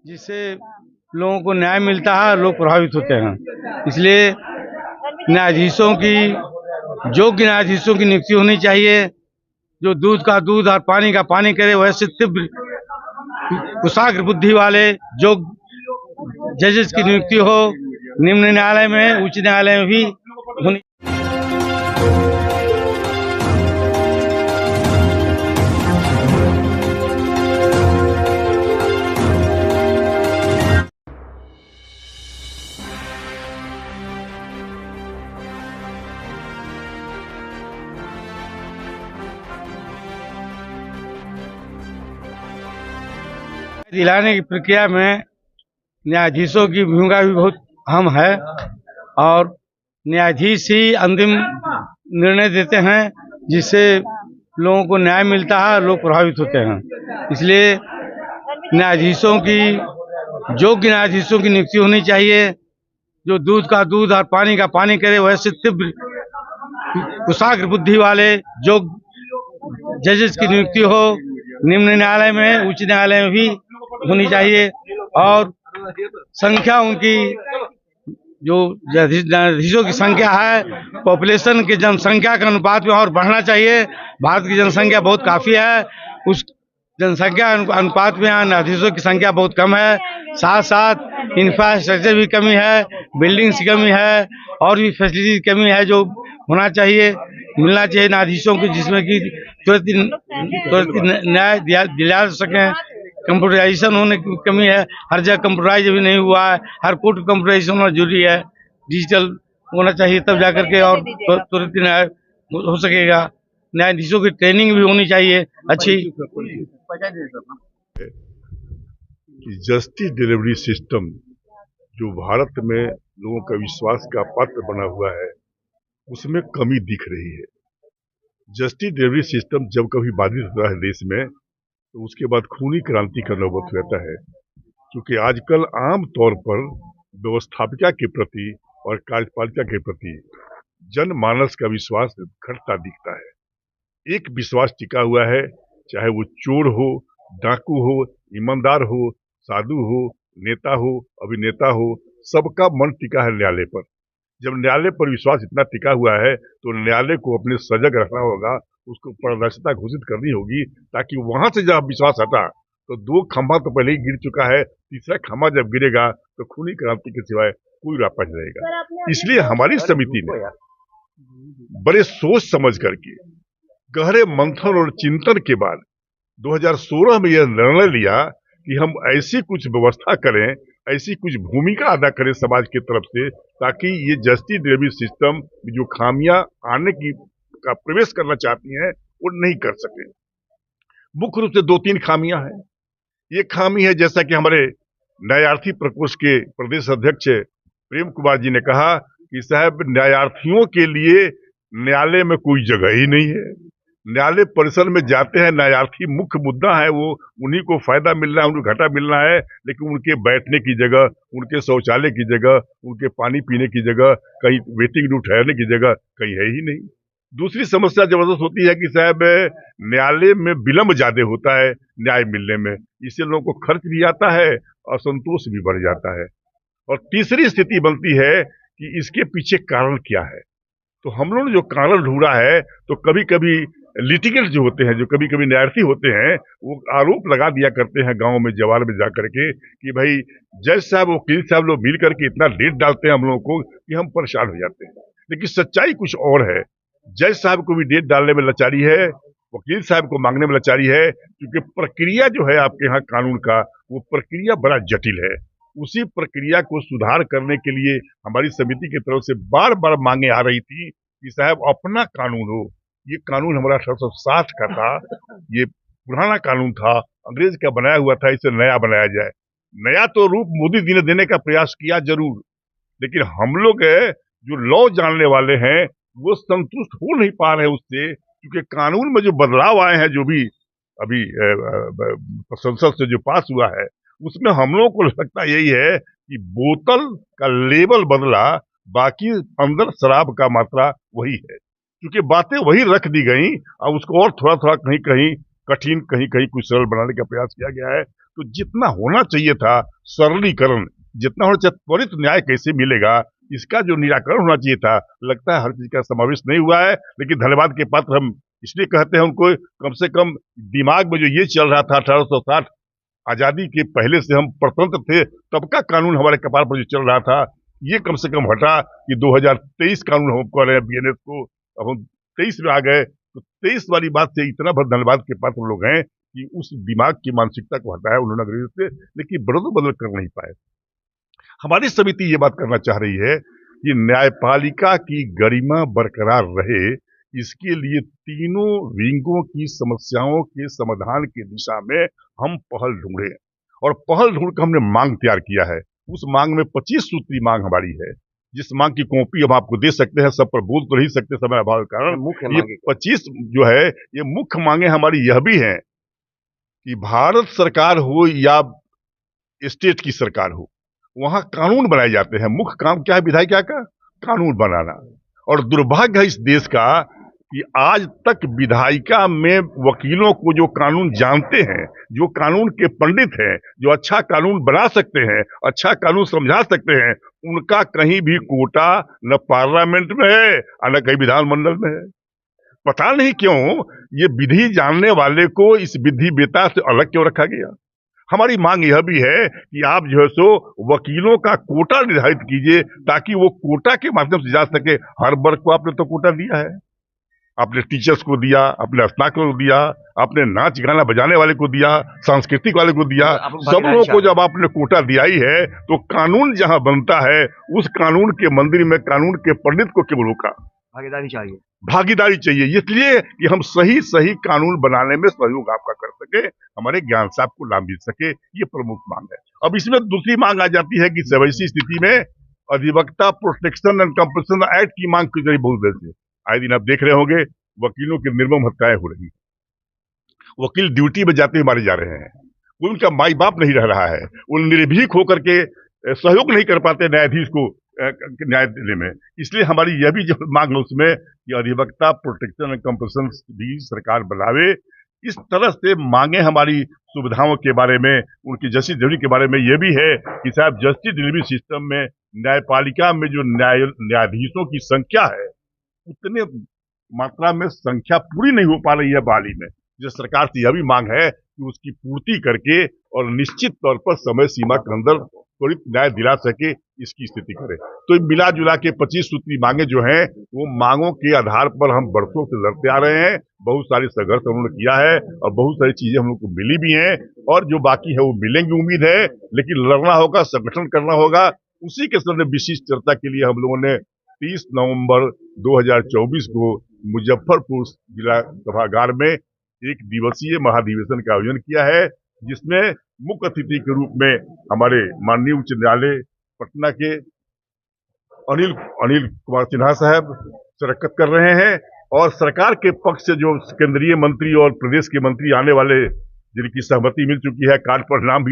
जिससे लोगों को न्याय मिलता है, लोग प्रभावित होते हैं। इसलिए न्यायाधीशों की योग्य न्यायाधीशों की नियुक्ति होनी चाहिए, जो दूध का दूध और पानी का पानी करे। वैसे तीव्र कुशाग्र बुद्धि वाले जो जजेस की नियुक्ति हो, निम्न न्यायालय में, उच्च न्यायालय में भी होनी। दिलाने की प्रक्रिया में न्यायाधीशों की भूमिका भी बहुत अहम है और न्यायाधीश ही अंतिम निर्णय देते हैं, जिससे लोगों को न्याय मिलता है, लोग प्रभावित होते हैं। इसलिए न्यायाधीशों की योग्य न्यायाधीशों की नियुक्ति होनी चाहिए, जो दूध का दूध और पानी का पानी करे। वैसे तीव्र कुशाग्र बुद्धि वाले जो जजेस की नियुक्ति हो, निम्न न्यायालय में, उच्च न्यायालय में भी होनी चाहिए। और संख्या उनकी जो न्यायाधीशों की संख्या है, पॉपुलेशन की जनसंख्या के अनुपात में और बढ़ना चाहिए। भारत की जनसंख्या बहुत काफी है, उस जनसंख्या अनुपात में न्यायाधीशों की संख्या बहुत कम है। साथ साथ इंफ्रास्ट्रक्चर भी कमी है, बिल्डिंग्स की कमी है और भी फैसिलिटी की कमी है, जो होना चाहिए, मिलना चाहिए न्यायाधीशों की, जिसमें कि तुरंत न्याय दिला सकें। कंप्यूटराइजेशन होने की कमी है, हर जगह कंप्यूटराइज अभी नहीं हुआ है, हर कोर्ट कंप्यूटराइजेशन होना जरूरी है, डिजिटल होना चाहिए, तब जाकर के और तुरंत न्याय हो सकेगा। न्यायाधीशों की ट्रेनिंग भी होनी चाहिए अच्छी। जस्टिस डिलीवरी सिस्टम जो भारत में लोगों का विश्वास का पात्र बना हुआ है, उसमें कमी दिख रही है। जस्टिस डिलीवरी सिस्टम जब कभी बाधित होता है देश में, तो उसके बाद खूनी क्रांति का नौबत रहता है, क्योंकि आजकल आम तौर पर व्यवस्थापिका के प्रति और कार्यपालिका के प्रति जनमानस का विश्वास घटता दिखता है। एक विश्वास टिका हुआ है, चाहे वो चोर हो, डाकू हो, ईमानदार हो, साधु हो, नेता हो, अभिनेता हो, सबका मन टिका है न्यायालय पर। जब न्यायालय पर विश्वास इतना टिका हुआ है, तो न्यायालय को अपने सजग रखना होगा, उसको पारदर्शिता घोषित करनी होगी, ताकि वहां से जब विश्वास हटा तो दो खंभा तो पहले ही गिर चुका है, तीसरा खंभा जब गिरेगा तो खूनी क्रांति के सिवाय कोई रास्ता नहीं रहेगा। इसलिए हमारी समिति ने बड़े सोच समझ करके, गहरे मंथन और चिंतन के बाद 2016 में यह निर्णय लिया कि हम ऐसी कुछ व्यवस्था करें, ऐसी कुछ भूमिका अदा करें समाज की तरफ से, ताकि ये जस्टिस डिलीवरी सिस्टम जो खामियां आने की का प्रवेश करना चाहती हैं, वो नहीं कर सके। मुख्य रूप से 2-3 खामियां हैं। ये खामी है, जैसा कि हमारे न्यायार्थी प्रकोष्ठ के प्रदेश अध्यक्ष प्रेम कुमार जी ने कहा कि साहब, न्यायार्थियों के लिए न्यायालय में कोई जगह ही नहीं है। न्यायालय परिसर में जाते हैं न्यायार्थी, मुख्य मुद्दा है वो उन्हीं को फायदा मिल रहा है, उनको घाटा मिल रहा है, लेकिन उनके बैठने की जगह, उनके शौचालय की जगह, उनके पानी पीने की जगह, कहीं वेटिंग रूम ठहरने की जगह कहीं है ही नहीं। दूसरी समस्या जबरदस्त होती है कि साहब, न्यायालय में विलंब ज्यादा होता है न्याय मिलने में, इससे लोगों को खर्च भी आता है, असंतोष भी बढ़ जाता है। और तीसरी स्थिति बनती है कि इसके पीछे कारण क्या है। तो हम लोगों ने जो कारण ढूंढा है, तो कभी कभी लिटिगेंट जो होते हैं, जो कभी कभी न्यायार्थी होते हैं, वो आरोप लगा दिया करते हैं गांव में, जवार में जाकर के, कि भाई जज साहब, वकील साहब लोग मिल करके इतना लेट डालते हैं हम लोगों को कि हम परेशान हो जाते हैं। लेकिन सच्चाई कुछ और है। जज साहब को भी डेट डालने में लाचारी है, वकील साहब को मांगने में लाचारी है, क्योंकि प्रक्रिया जो है आपके यहाँ कानून का, वो प्रक्रिया बड़ा जटिल है। उसी प्रक्रिया को सुधार करने के लिए हमारी समिति की तरफ से बार बार मांगे आ रही थी कि साहब, अपना कानून हो। ये कानून हमारा 1860 का था, ये पुराना कानून था, अंग्रेज का बनाया हुआ था, इसे नया बनाया जाए। नया तो रूप मोदी जी ने देने का प्रयास किया जरूर, लेकिन हम लोग जो लॉ जानने वाले हैं, वो संतुष्ट हो नहीं पा रहे उससे, क्योंकि कानून में जो बदलाव आए हैं, जो भी अभी संसद से जो पास हुआ है, उसमें हम लोगों को लगता यही है कि बोतल का लेबल बदला, बाकी अंदर शराब का मात्रा वही है, क्योंकि बातें वही रख दी गई और उसको और थोड़ा थोड़ा कहीं कहीं कठिन, कहीं कहीं कुछ सरल बनाने का प्रयास किया गया है। तो जितना होना चाहिए था सरलीकरण, जितना होना चाहिए त्वरित न्याय कैसे मिलेगा, इसका जो निराकरण होना चाहिए था, लगता है हर चीज का समावेश नहीं हुआ है। लेकिन धन्यवाद के पात्र हम इसलिए कहते हैं उनको, कम से कम दिमाग में जो ये चल रहा था 1860 आजादी के पहले से हम परतंत्र थे तब का कानून हमारे कपाल पर जो चल रहा था, ये कम से कम हटा कि 2023 कानून हम कह रहे हैं बीएनएस को, अब हम 23 में आ गए। तो 23 वाली बात से इतना बहुत धन्यवाद के पात्र लोग हैं कि उस दिमाग की मानसिकता को हटाया उन्होंने अंग्रेजों से, लेकिन बदल कर नहीं पाए। हमारी समिति ये बात करना चाह रही है कि न्यायपालिका की गरिमा बरकरार रहे, इसके लिए तीनों विंगों की समस्याओं के समाधान की दिशा में हम पहल ढूंढे, और पहल ढूंढ कर हमने मांग तैयार किया है। उस मांग में 25 सूत्री मांग हमारी है, जिस मांग की कॉपी हम आपको दे सकते हैं, सब पर बोल तो नहीं सकते समय अभाव के कारण। ये 25 जो है ये मुख्य मांगे हमारी यह भी है कि भारत सरकार हो या स्टेट की सरकार हो, वहां कानून बनाए जाते हैं। मुख्य काम क्या है विधायिका का? कानून बनाना। और दुर्भाग्य है इस देश का कि आज तक विधायिका में वकीलों को जो कानून जानते हैं, जो कानून के पंडित हैं, जो अच्छा कानून बना सकते हैं, अच्छा कानून समझा सकते हैं, उनका कहीं भी कोटा न पार्लियामेंट में है और न कहीं विधानमंडल में है। पता नहीं क्यों ये विधि जानने वाले को इस विधि वेता से अलग क्यों रखा गया। हमारी मांग यह भी है कि आप जो है सो वकीलों का कोटा निर्धारित कीजिए, ताकि वो कोटा के माध्यम से जा सके। हर वर्ग को आपने तो कोटा दिया है, आपने टीचर्स को दिया, अपने स्नातकों को दिया, आपने नाच गाना बजाने वाले को दिया, सांस्कृतिक वाले को दिया, सब लोगों को जब आपने कोटा दिया ही है, तो कानून जहां बनता है उस कानून के मंदिर में कानून के पंडित को क्यों रोका? भागीदारी चाहिए, इसलिए कि हम सही कानून बनाने में सहयोग आपका कर सके, हमारे ज्ञान साहब को लाभ मिल सके, ये प्रमुख मांग है। अब इसमें दूसरी मांग आ जाती है कि वैसी स्थिति में अधिवक्ता प्रोटेक्शन एंड कंपल्सन एक्ट की मांग की गई बहुत देर से। आए दिन आप देख रहे होंगे वकीलों की निर्मम हत्याएं हो रही, वकील ड्यूटी में जाते हुए मारे जा रहे हैं, कोई उनका माई बाप नहीं रह रहा है, वो निर्भीक होकर के सहयोग नहीं कर पाते न्यायाधीश को न्याय देने में। इसलिए हमारी यह भी जो मांग है उसमें कि अधिवक्ता प्रोटेक्शन एंड कंपल्सन भी सरकार बनावे। इस तरह से मांगे हमारी सुविधाओं के बारे में, उनकी जस्टिस डिलीवरी के बारे में यह भी है कि साहब जस्टिस डिलीवरी सिस्टम में न्यायपालिका में जो न्यायाधीशों की संख्या है, उतने मात्रा में संख्या पूरी नहीं हो पा रही है बहाली में। जो सरकार से यह भी मांग है कि उसकी पूर्ति करके और निश्चित तौर पर समय सीमा के अंदर त्वरित न्याय दिला सके, इसकी स्थिति करे। तो मिला जुला के 25 सूत्री मांगे जो हैं, वो मांगों के आधार पर हम बरसों से लड़ते आ रहे हैं। बहुत सारी संघर्ष उन्होंने किया है और बहुत सारी चीजें हम लोग को मिली भी हैं, और जो बाकी है वो मिलेंगी उम्मीद है। लेकिन लड़ना होगा, संगठन करना होगा। उसी के संबंध में विशिष्ट चर्चा के लिए हम लोगों ने 30 नवंबर 2024 को मुजफ्फरपुर जिला सभागार में एक दिवसीय महाधिवेशन का आयोजन किया है, जिसमें मुख्य अतिथि के रूप में हमारे माननीय उच्च न्यायालय पटना के अनिल कुमार सिन्हा साहब शिरकत कर रहे हैं, और सरकार के पक्ष से जो केंद्रीय मंत्री और प्रदेश के मंत्री आने वाले, जिनकी सहमति मिल चुकी है, कार्ड पर नाम भी